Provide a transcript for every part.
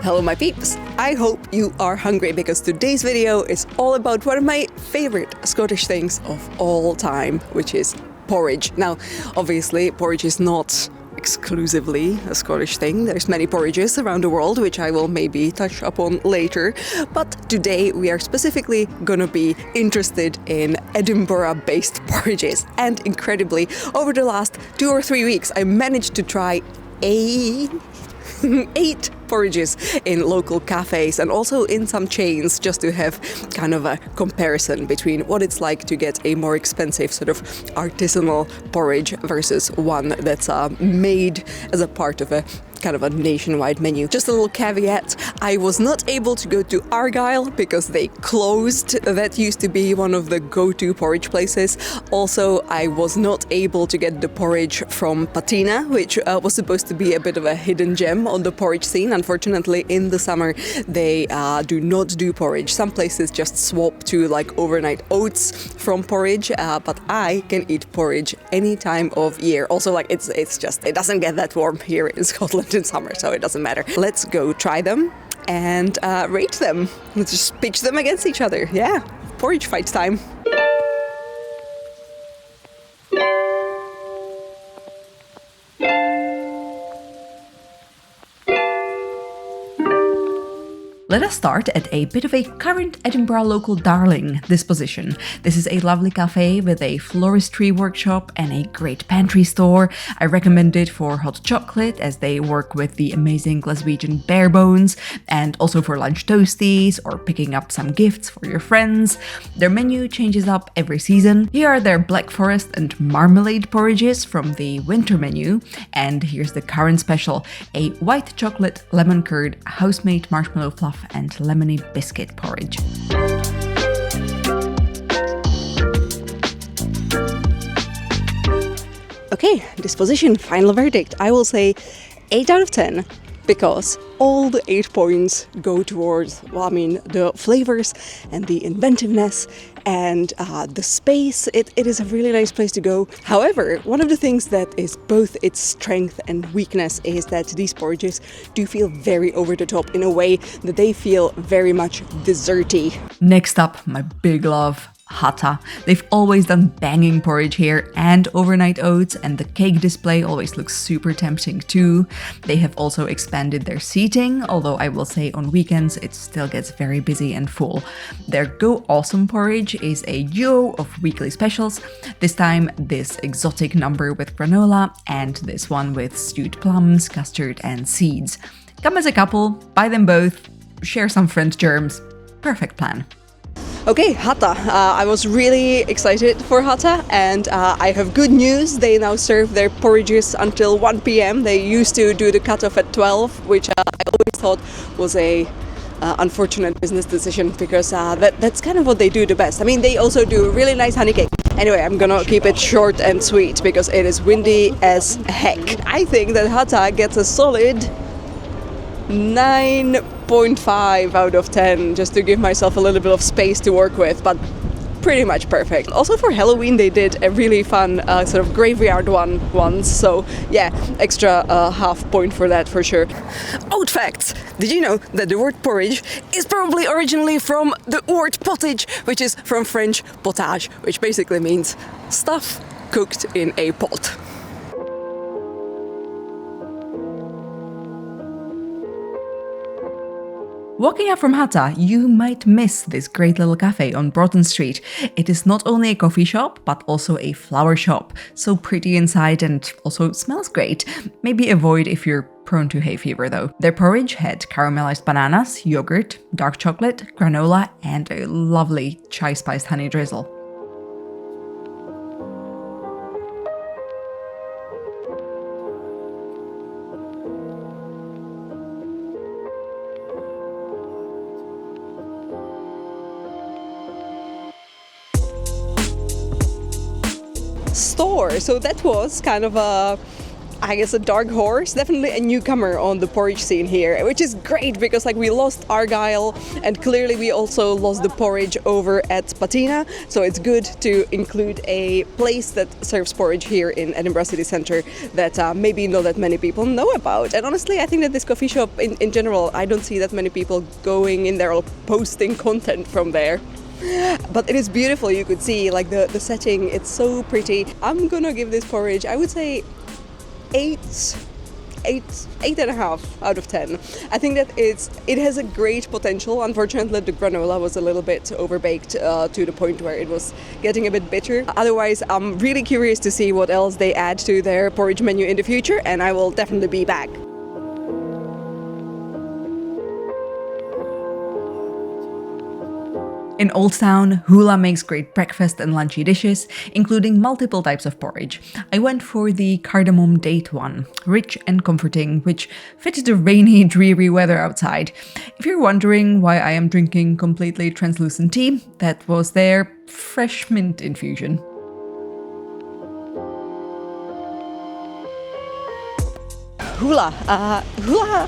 Hello my peeps! I hope you are hungry because today's video is all about one of my favorite Scottish things of all time, which is porridge. Now, obviously, porridge is not exclusively a Scottish thing. There's many porridges around the world, which I will maybe touch upon later. But today we are specifically gonna be interested in Edinburgh-based porridges. And incredibly, over the last 2 or 3 weeks, I managed to try 8 porridges in local cafes and also in some chains, just to have kind of a comparison between what it's like to get a more expensive sort of artisanal porridge versus one that's made as a part of a kind of a nationwide menu. Just a little caveat, I was not able to go to Argyll because they closed. That used to be one of the go-to porridge places. Also, I was not able to get the porridge from Patina, which was supposed to be a bit of a hidden gem on the porridge scene. Unfortunately, in the summer, they do not do porridge. Some places just swap to like overnight oats from porridge, but I can eat porridge any time of year. Also, like it doesn't get that warm here in Scotland in summer, so it doesn't matter. Let's go try them and rate them. Let's just pitch them against each other. Yeah, porridge fight time. Let us start at a bit of a current Edinburgh local darling, Disposition. This is a lovely cafe with a floristry workshop and a great pantry store. I recommend it for hot chocolate as they work with the amazing Glaswegian bare bones, and also for lunch toasties or picking up some gifts for your friends. Their menu changes up every season. Here are their Black Forest and Marmalade porridges from the winter menu, and here's the current special, a white chocolate, lemon curd, house-made marshmallow fluff and lemony biscuit porridge. Okay, Disposition, final verdict. I will say 8 out of 10 because all the 8 points go towards, the flavors and the inventiveness and the space. It is a really nice place to go. However, one of the things that is both its strength and weakness is that these porridges do feel very over the top in a way that they feel very much desserty. Next up, my big love, Hata. They've always done banging porridge here and overnight oats, and the cake display always looks super tempting too. They have also expanded their seating, although I will say on weekends it still gets very busy and full. Their Go Awesome porridge is a duo of weekly specials, this time this exotic number with granola and this one with stewed plums, custard and seeds. Come as a couple, buy them both, share some friend germs. Perfect plan. Okay, Hata. I was really excited for Hata, and I have good news. They now serve their porridges until 1 p.m. They used to do the cutoff at 12, which I always thought was a unfortunate business decision because that's kind of what they do the best. I mean, they also do really nice honey cake. Anyway, I'm gonna keep it short and sweet because it is windy as heck. I think that Hata gets a solid 9.5 out of 10, just to give myself a little bit of space to work with, but pretty much perfect. Also for Halloween they did a really fun sort of graveyard one once, so yeah, extra half point for that for sure. Oat facts! Did you know that the word porridge is probably originally from the word pottage, which is from French potage, which basically means stuff cooked in a pot. Walking up from Hata, you might miss this great little cafe on Broughton Street. It is not only a coffee shop, but also a flower shop. So pretty inside and also smells great. Maybe avoid if you're prone to hay fever though. Their porridge had caramelized bananas, yogurt, dark chocolate, granola, and a lovely chai-spiced honey drizzle. Store. So that was kind of a I guess a dark horse, definitely a newcomer on the porridge scene here, which is great because like we lost Argyle and clearly we also lost the porridge over at Patina, so it's good to include a place that serves porridge here in Edinburgh city centre that maybe not that many people know about. And honestly, I think that this coffee shop in general, I don't see that many people going in there or posting content from there. But it is beautiful, you could see like the setting, it's so pretty. I'm gonna give this porridge, I would say 8.5 out of 10. I think that it has a great potential. Unfortunately, the granola was a little bit overbaked to the point where it was getting a bit bitter. Otherwise, I'm really curious to see what else they add to their porridge menu in the future, and I will definitely be back. In Old Town, Hula makes great breakfast and lunchy dishes, including multiple types of porridge. I went for the cardamom date one, rich and comforting, which fits the rainy, dreary weather outside. If you're wondering why I am drinking completely translucent tea, that was their fresh mint infusion. Hula. Hula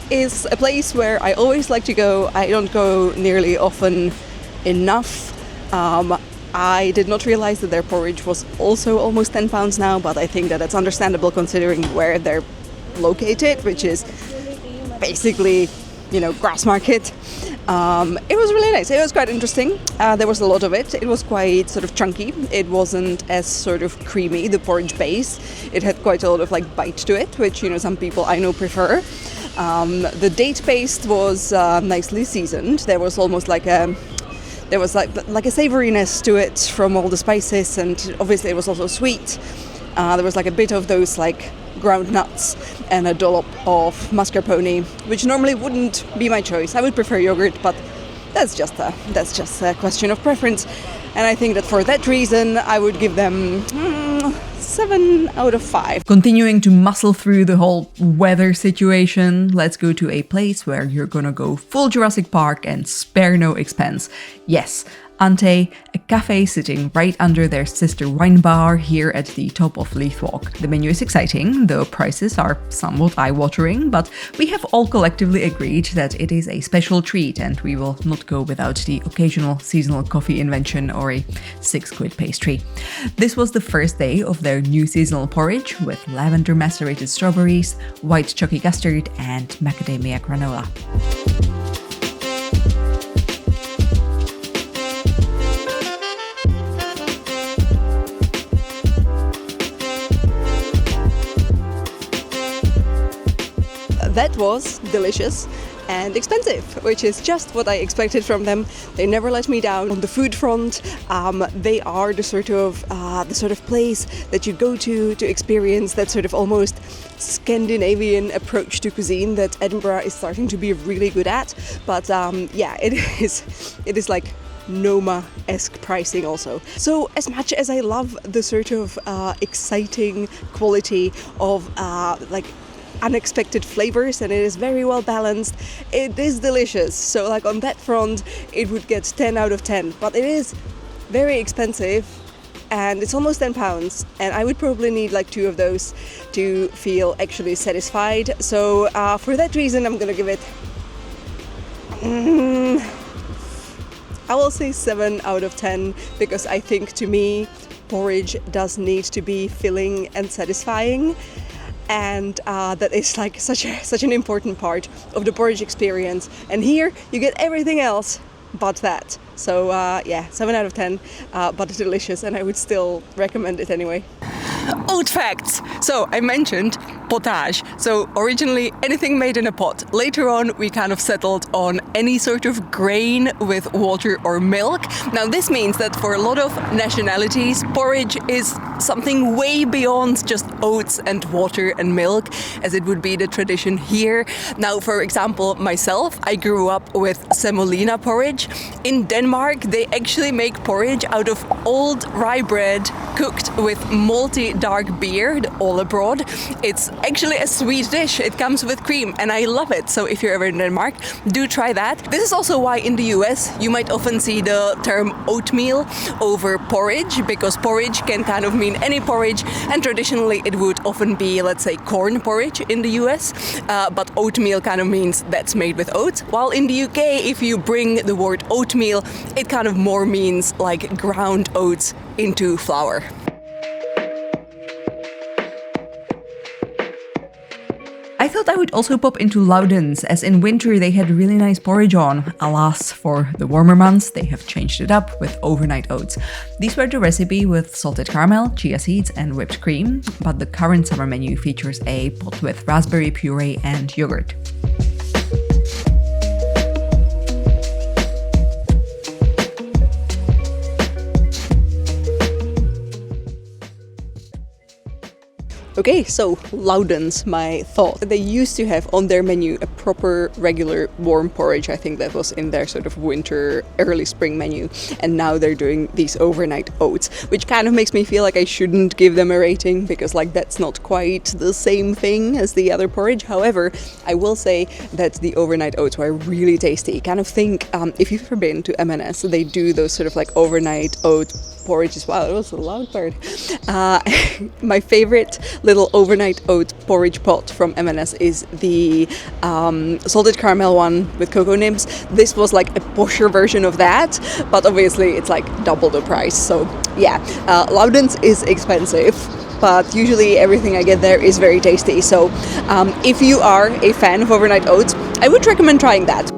is a place where I always like to go. I don't go nearly often enough. I did not realize that their porridge was also almost £10 now, but I think that that's understandable considering where they're located, which is basically, Grassmarket. It was really nice. It was quite interesting. There was a lot of it. It was quite sort of chunky. It wasn't as sort of creamy, the porridge base. It had quite a lot of like bite to it, which, some people I know prefer. The date paste was nicely seasoned. There was almost like a savouriness to it from all the spices, and obviously it was also sweet. There was like a bit of those like ground nuts and a dollop of mascarpone, which normally wouldn't be my choice. I would prefer yogurt, but that's just a question of preference. And I think that for that reason, I would give them 7 out of 5. Continuing to muscle through the whole weather situation, let's go to a place where you're gonna go full Jurassic Park and spare no expense. Yes, Ante, a cafe sitting right under their sister wine bar here at the top of Leith Walk. The menu is exciting, the prices are somewhat eye-watering, but we have all collectively agreed that it is a special treat and we will not go without the occasional seasonal coffee invention or a £6 pastry. This was the first day of their new seasonal porridge with lavender macerated strawberries, white chalky custard and macadamia granola. That was delicious and expensive, which is just what I expected from them. They never let me down on the food front. They are the sort of place that you go to experience that sort of almost Scandinavian approach to cuisine that Edinburgh is starting to be really good at. But it is like Noma-esque pricing also. So as much as I love the sort of exciting quality of unexpected flavors, and it is very well balanced, it is delicious. So like on that front it would get 10 out of 10, but it is very expensive and it's almost £10, and I would probably need like 2 of those to feel actually satisfied. So for that reason I'm gonna give it I will say 7 out of 10, because I think to me porridge does need to be filling and satisfying. And that is like such an important part of the porridge experience. And here you get everything else but that. So 7 out of 10, but delicious, and I would still recommend it anyway. Oat facts! So I mentioned potage. So originally anything made in a pot. Later on we kind of settled on any sort of grain with water or milk. Now this means that for a lot of nationalities porridge is something way beyond just oats and water and milk, as it would be the tradition here. Now for example myself, I grew up with semolina porridge. In Denmark they actually make porridge out of old rye bread cooked with malty dark beer, the all abroad. It's actually a sweet dish. It comes with cream and I love it. So if you're ever in Denmark, do try that. This is also why in the US you might often see the term oatmeal over porridge, because porridge can kind of mean any porridge, and traditionally it would often be, let's say, corn porridge in the US, but oatmeal kind of means that's made with oats. While in the UK, if you bring the word oatmeal, it kind of more means like ground oats into flour. I thought I would also pop into Loudons, as in winter they had really nice porridge on. Alas, for the warmer months they have changed it up with overnight oats. These were the recipe with salted caramel, chia seeds and whipped cream, but the current summer menu features a pot with raspberry puree and yogurt. Okay, so Loudons, my thought. They used to have on their menu a proper regular warm porridge. I think that was in their sort of winter, early spring menu. And now they're doing these overnight oats, which kind of makes me feel like I shouldn't give them a rating because like that's not quite the same thing as the other porridge. However, I will say that the overnight oats were really tasty. Kind of think, if you've ever been to M&S, they do those sort of like overnight oat porridges. Wow, it was a loud bird. My favorite little overnight oat porridge pot from M&S is the salted caramel one with cocoa nibs. This was like a posher version of that, but obviously it's like double the price. So yeah, Loudons is expensive, but usually everything I get there is very tasty. So if you are a fan of overnight oats, I would recommend trying that.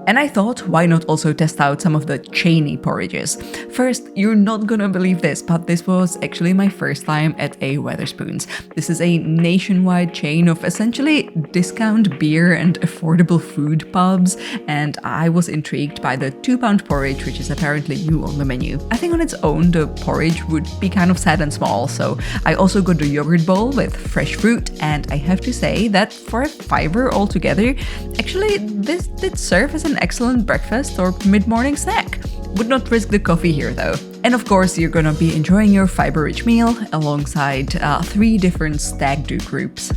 And I thought, why not also test out some of the chainy porridges? First, you're not gonna believe this, but this was actually my first time at a Wetherspoons. This is a nationwide chain of essentially discount beer and affordable food pubs, and I was intrigued by the £2 porridge, which is apparently new on the menu. I think on its own, the porridge would be kind of sad and small, so I also got the yogurt bowl with fresh fruit, and I have to say that for a fiver altogether, actually this did serve as an excellent breakfast or mid-morning snack. Would not risk the coffee here though. And of course you're gonna be enjoying your fiber-rich meal alongside 3 different stag do groups.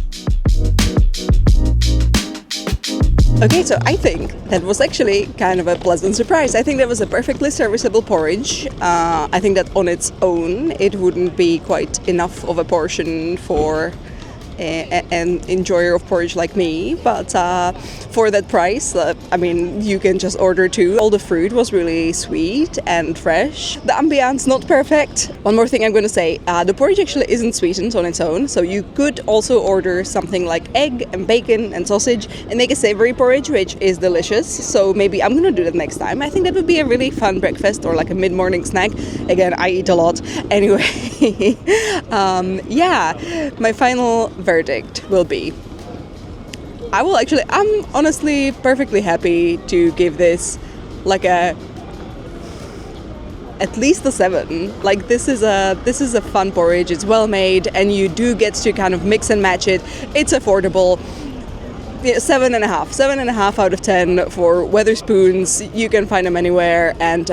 Okay, so I think that was actually kind of a pleasant surprise. I think that was a perfectly serviceable porridge. I think that on its own it wouldn't be quite enough of a portion for an enjoyer of porridge like me, but for that price, I mean, you can just order 2. All the fruit was really sweet and fresh. The ambiance not perfect. One more thing I'm going to say, the porridge actually isn't sweetened on its own, so you could also order something like egg and bacon and sausage and make a savory porridge, which is delicious. So maybe I'm going to do that next time. I think that would be a really fun breakfast or like a mid-morning snack. Again, I eat a lot. Anyway, yeah, my final verdict will be, I'm honestly perfectly happy to give this like at least a 7. Like this is a fun porridge. It's well made and you do get to kind of mix and match it. It's affordable. Yeah, 7.5 out of 10 for Wetherspoons. You can find them anywhere, and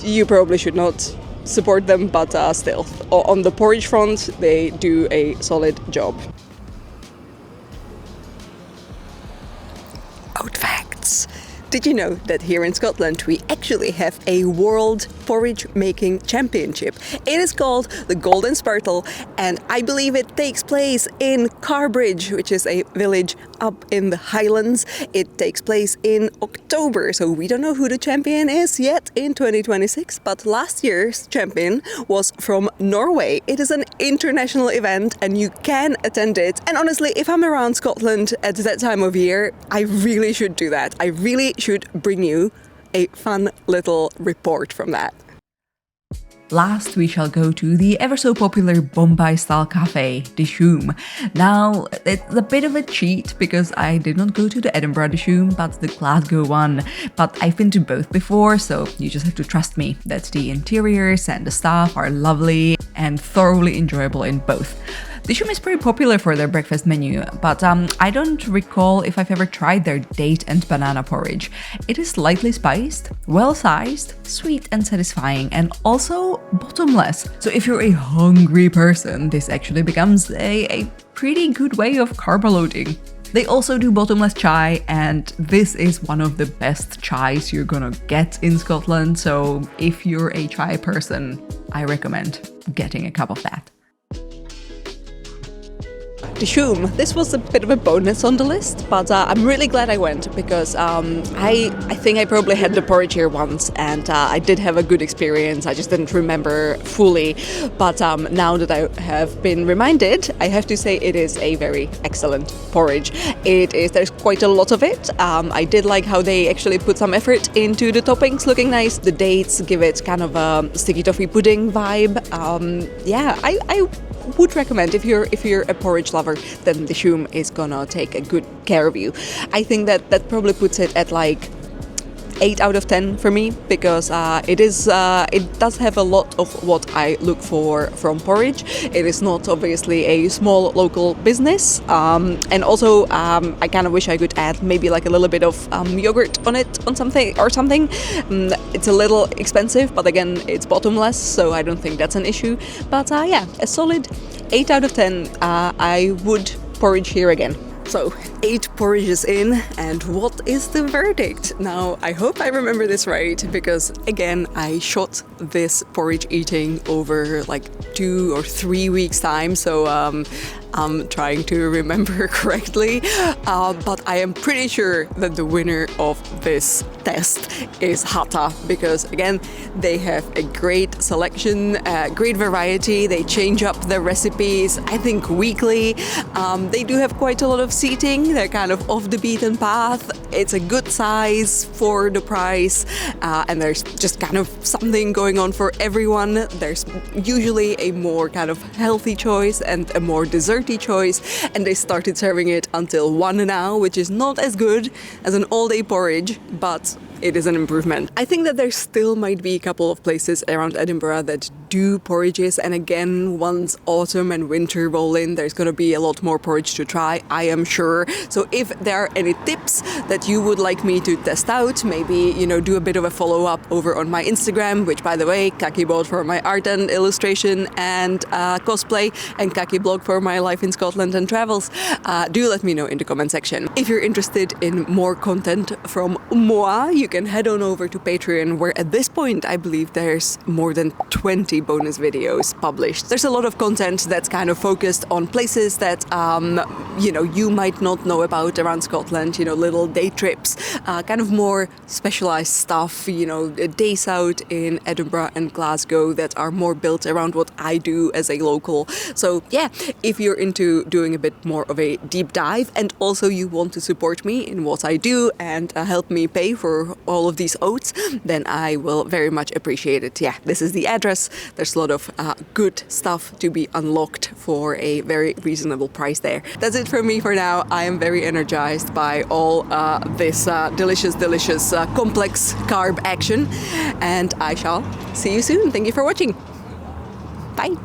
you probably should not support them, but still, on the porridge front, they do a solid job. Out facts. Did you know that here in Scotland we actually have a World Porridge Making Championship? It is called the Golden Spurtle, and I believe it takes place in Carbridge, which is a village up in the Highlands. It takes place in October, so we don't know who the champion is yet in 2026, but last year's champion was from Norway. It is an international event and you can attend it. And honestly, if I'm around Scotland at that time of year, I really should do that. I really should bring you a fun little report from that. Last, we shall go to the ever so popular Bombay-style cafe, Dishoom. Now, it's a bit of a cheat because I did not go to the Edinburgh Dishoom, but the Glasgow one. But I've been to both before, so you just have to trust me that the interiors and the staff are lovely and thoroughly enjoyable in both. Dishoom is pretty popular for their breakfast menu, but I don't recall if I've ever tried their date and banana porridge. It is lightly spiced, well-sized, sweet and satisfying, and also bottomless. So if you're a hungry person, this actually becomes a pretty good way of carb loading. They also do bottomless chai, and this is one of the best chais you're gonna get in Scotland, so if you're a chai person, I recommend getting a cup of that. Dishoom. This was a bit of a bonus on the list, but I'm really glad I went because I think I probably had the porridge here once, and I did have a good experience. I just didn't remember fully, but now that I have been reminded, I have to say it is a very excellent porridge. There's quite a lot of it. I did like how they actually put some effort into the toppings looking nice. The dates give it kind of a sticky toffee pudding vibe. I would recommend if you're a porridge lover, then Dishoom is gonna take a good care of you. I think that probably puts it at like 8 out of 10 for me, because it does have a lot of what I look for from porridge. It is not obviously a small local business, and also I kind of wish I could add maybe like a little bit of yogurt on it on something. It's a little expensive, but again it's bottomless, so I don't think that's an issue. But a solid 8 out of 10. I would porridge here again. So, 8 porridges in, and what is the verdict? Now, I hope I remember this right, because again, I shot this porridge eating over like 2 or 3 weeks time, so I'm trying to remember correctly, but I am pretty sure that the winner of this test is Hata, because again, they have a great selection, great variety, they change up their recipes, I think weekly. They do have quite a lot of seating, they're kind of off the beaten path, it's a good size for the price, and there's just kind of something going on for everyone. There's usually a more kind of healthy choice and a more desserty choice, and they started serving it until 1 now, which is not as good as an all-day porridge, but it is an improvement. I think that there still might be a couple of places around Edinburgh that do porridges, and again, once autumn and winter roll in, there's gonna be a lot more porridge to try, I am sure. So if there are any tips that you would like me to test out, maybe, do a bit of a follow-up over on my Instagram, which by the way, Kaki bought for my art and illustration and cosplay, and Kaki blog for my life in Scotland and travels. Do let me know in the comment section. If you're interested in more content from moi, you can head on over to Patreon, where at this point I believe there's more than 20 bonus videos published. There's a lot of content that's kind of focused on places that you might not know about around Scotland, little day trips, kind of more specialized stuff, days out in Edinburgh and Glasgow that are more built around what I do as a local. So yeah, if you're into doing a bit more of a deep dive, and also you want to support me in what I do and help me pay for all of these oats, then I will very much appreciate it. Yeah, this is the address. There's a lot of good stuff to be unlocked for a very reasonable price there. That's it from me for now. I am very energized by all this delicious complex carb action, and I shall see you soon. Thank you for watching. Bye.